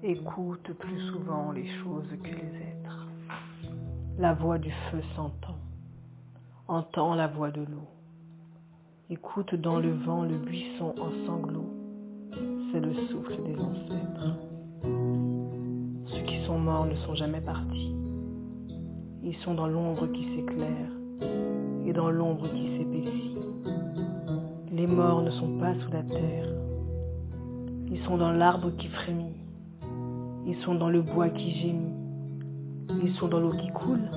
Écoute plus souvent les choses que les êtres. La voix du feu s'entend. Entends la voix de l'eau. Écoute dans le vent le buisson en sanglots. C'est le souffle des ancêtres. Ceux qui sont morts ne sont jamais partis. Ils sont dans l'ombre qui s'éclaire et dans l'ombre qui s'épaissit. Les morts ne sont pas sous la terre. Ils sont dans l'arbre qui frémit. Ils sont dans le bois qui gémit. Ils sont dans l'eau qui coule.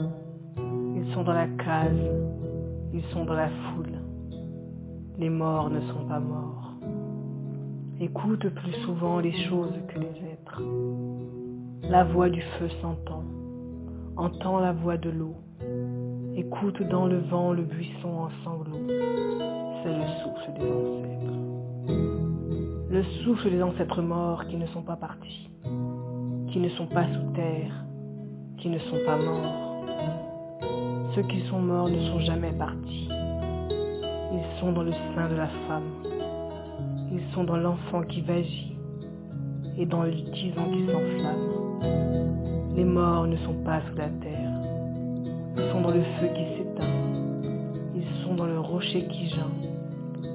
Ils sont dans la case. Ils sont dans la foule. Les morts ne sont pas morts. Écoute plus souvent les choses que les êtres. La voix du feu s'entend. Entends la voix de l'eau. Écoute dans le vent le buisson en sanglots. C'est le souffle des ancêtres. Le souffle des ancêtres morts qui ne sont pas partis, qui ne sont pas sous terre, qui ne sont pas morts. Ceux qui sont morts ne sont jamais partis. Ils sont dans le sein de la femme. Ils sont dans l'enfant qui vagit et dans le tison qui s'enflamme. Les morts ne sont pas sous la terre. Ils sont dans le feu qui s'éteint. Ils sont dans le rocher qui geint.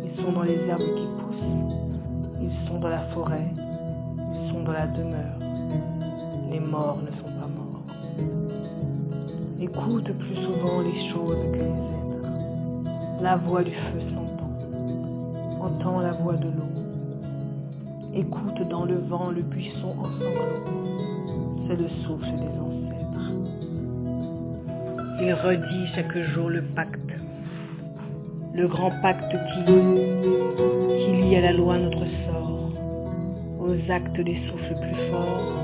Ils sont dans les herbes qui poussent. Ils sont dans la forêt. Ils sont dans la demeure. Les morts ne sont pas morts. Écoute plus souvent les choses que les êtres. La voix du feu s'entend. Entends la voix de l'eau. Écoute dans le vent le buisson en sanglots. C'est le souffle des ancêtres. Il redit chaque jour le pacte. Le grand pacte qui lie à la loi notre sort, aux actes des souffles plus forts,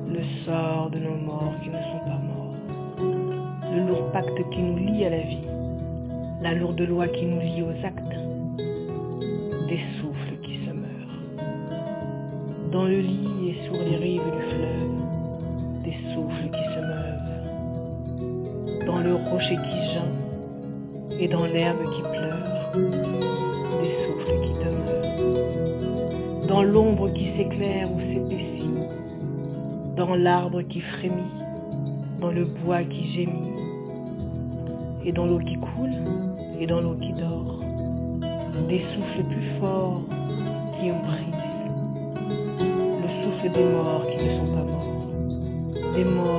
le sort de nos morts qui ne sont pas morts. Le lourd pacte qui nous lie à la vie, la lourde loi qui nous lie aux actes, des souffles qui se meurent. Dans le lit et sur les rives du fleuve, des souffles qui se meuvent. Dans le rocher qui geint et dans l'herbe qui pleure, des souffles qui demeurent. Dans l'ombre qui s'éclaire ou s'épaissit, dans l'arbre qui frémit, dans le bois qui gémit, et dans l'eau qui coule et dans l'eau qui dort, des souffles plus forts qui ont prise, le souffle des morts qui ne sont pas morts, des morts